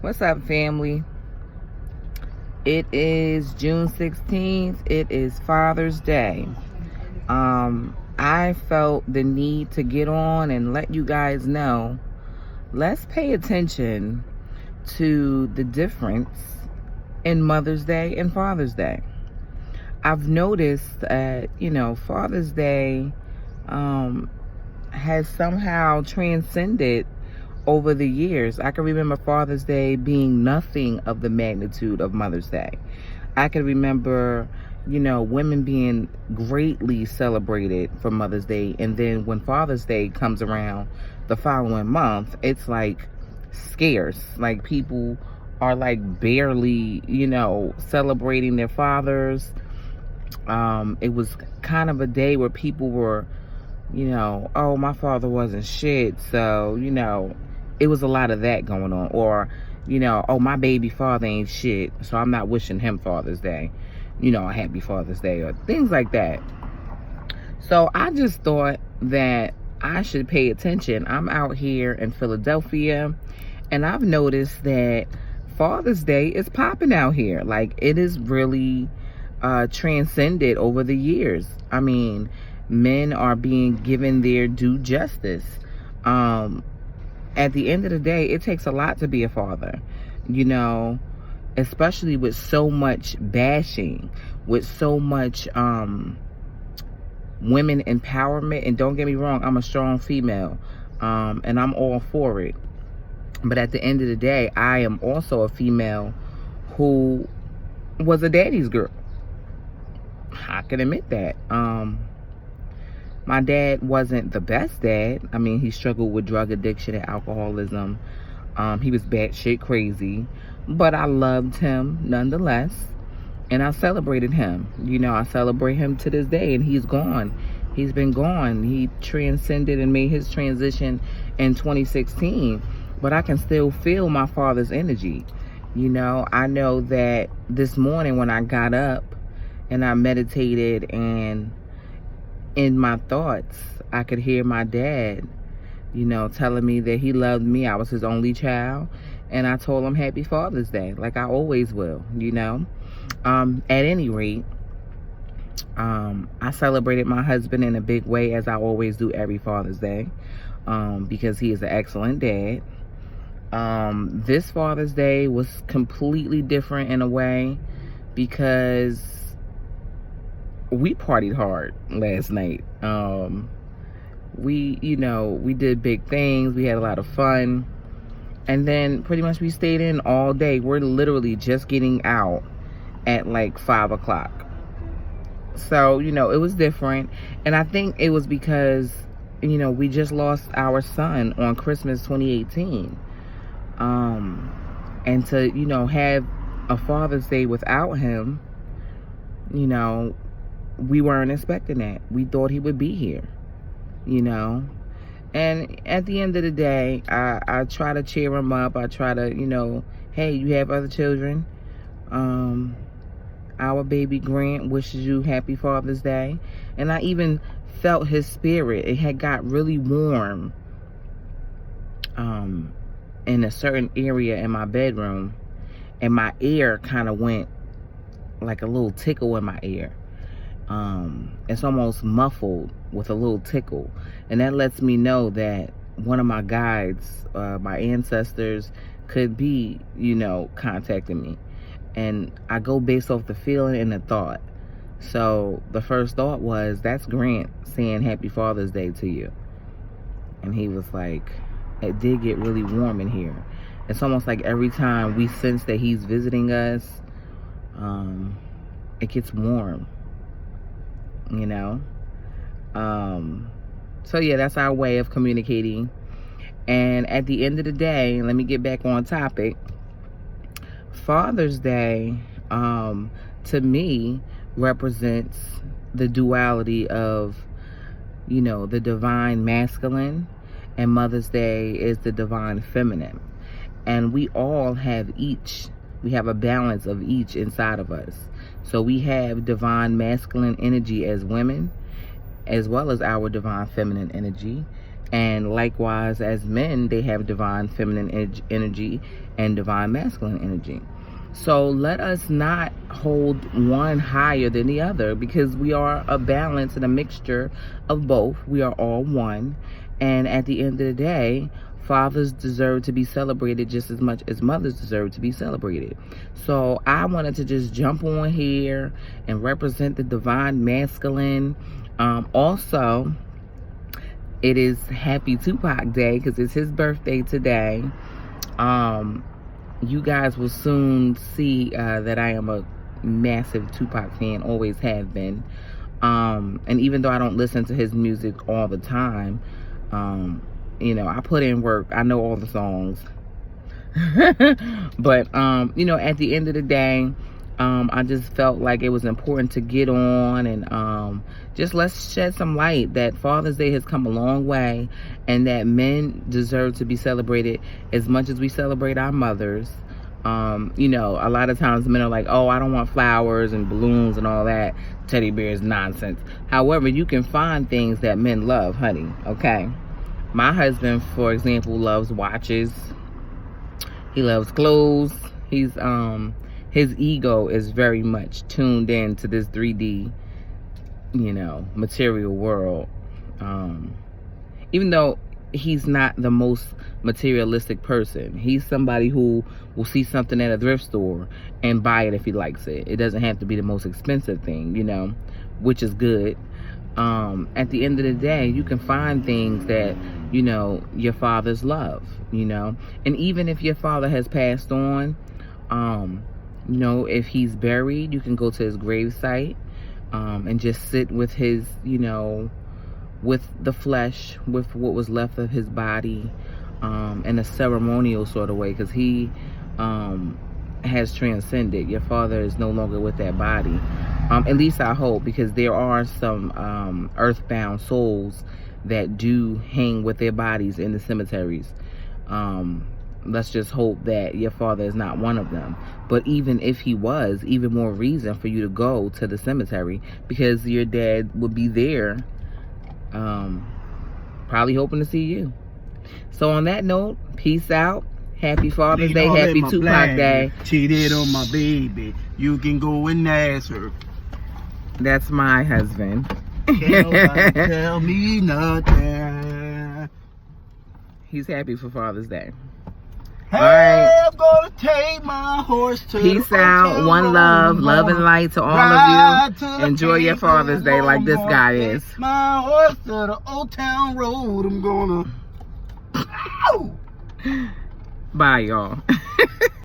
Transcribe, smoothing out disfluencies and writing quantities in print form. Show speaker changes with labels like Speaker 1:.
Speaker 1: What's up, family? It is June 16th. It is Father's Day. I felt the need to get on and let you guys know, let's pay attention to the difference in Mother's Day and Father's Day. I've noticed that, Father's Day has somehow transcended over the years. I can remember Father's Day being nothing of the magnitude of Mother's Day. I can remember, women being greatly celebrated for Mother's Day. And then when Father's Day comes around the following month, it's like scarce. Like people are like barely, celebrating their fathers. It was kind of a day where people were, oh, my father wasn't shit. So, it was a lot of that going on. Or, oh, my baby father ain't shit, so I'm not wishing him Father's Day, a happy Father's Day, or things like that. So I just thought that I should pay attention. I'm out here in Philadelphia, and I've noticed that Father's Day is popping out here. Like, it is really transcended over the years. I mean, men are being given their due justice. At the end of the day, it takes a lot to be a father, especially with so much bashing, with so much women empowerment. And don't get me wrong, I'm a strong female, and I'm all for it. But at the end of the day, I am also a female who was a daddy's girl. I can admit that. My dad wasn't the best dad. I mean, he struggled with drug addiction and alcoholism. He was batshit crazy, but I loved him nonetheless, and I celebrated him. I celebrate him to this day, and he's gone. He's been gone. He transcended and made his transition in 2016, but I can still feel my father's energy. I know that this morning when I got up and I meditated, and in my thoughts, I could hear my dad, telling me that he loved me. I was his only child. And I told him Happy Father's Day, like I always will, At any rate, I celebrated my husband in a big way, as I always do every Father's Day, because he is an excellent dad. This Father's Day was completely different in a way, because we partied hard last night. We did big things. We had a lot of fun. And then pretty much we stayed in all day. We're literally just getting out at like 5 o'clock. So, it was different. And I think it was because, we just lost our son on Christmas 2018. And to, have a Father's Day without him, we weren't expecting that. We thought he would be here, And at the end of the day, I try to cheer him up. I try to, hey, you have other children. Our baby Grant wishes you Happy Father's Day. And I even felt his spirit. It had got really warm in a certain area in my bedroom. And my ear kind of went like a little tickle in my ear. It's almost muffled with a little tickle, and that lets me know that one of my guides, my ancestors, could be, contacting me. And I go based off the feeling and the thought. So the first thought was, that's Grant saying Happy Father's Day to you. And he was like, it did get really warm in here. It's almost like every time we sense that he's visiting us, it gets warm. So yeah, that's our way of communicating. And at the end of the day, let me get back on topic. Father's Day, to me, represents the duality of, the divine masculine, and Mother's Day is the divine feminine. And we all have each. We have a balance of each inside of us. So we have divine masculine energy as women, as well as our divine feminine energy. And likewise, as men, they have divine feminine energy and divine masculine energy. So let us not hold one higher than the other, because we are a balance and a mixture of both. We are all one. And at the end of the day, fathers deserve to be celebrated just as much as mothers deserve to be celebrated. So I wanted to just jump on here and represent the divine masculine. Also, it is Happy Tupac Day because it's his birthday today. You guys will soon see that I am a massive Tupac fan, always have been. And even though I don't listen to his music all the time, you know, I put in work. I know all the songs. But, you know, at the end of the day, I just felt like it was important to get on and just let's shed some light that Father's Day has come a long way, and that men deserve to be celebrated as much as we celebrate our mothers. You know, a lot of times men are like, oh, I don't want flowers and balloons and all that teddy bears nonsense. However, you can find things that men love, honey, okay? My husband, for example, loves watches. He loves clothes. He's his ego is very much tuned in to this 3D, you know, material world. Even though he's not the most materialistic person, he's somebody who will see something at a thrift store and buy it if he likes it. It doesn't have to be the most expensive thing, you know, which is good. At the end of the day, you can find things that, you know, your fathers love, you know. And even if your father has passed on, you know, if he's buried, you can go to his gravesite and just sit with his, you know, with the flesh, with what was left of his body, in a ceremonial sort of way, because he has transcended. Your father is no longer with that body. At least I hope, because there are some earthbound souls that do hang with their bodies in the cemeteries. Let's just hope that your father is not one of them. But even if he was, even more reason for you to go to the cemetery, because your dad would be there, probably hoping to see you. So on that note, peace out. Happy Father's Day. Happy Tupac Day.
Speaker 2: Cheated on my baby. You can go and ask her.
Speaker 1: That's my husband.
Speaker 2: Can't nobody tell me nothing.
Speaker 1: He's happy for Father's Day.
Speaker 2: Hey,
Speaker 1: all right.
Speaker 2: I'm gonna take my horse to
Speaker 1: peace
Speaker 2: the
Speaker 1: out. One love. Love and light to all of you. Enjoy your Father's Day like this guy is.
Speaker 2: My horse to the Old Town Road. I'm gonna...
Speaker 1: Bye, y'all.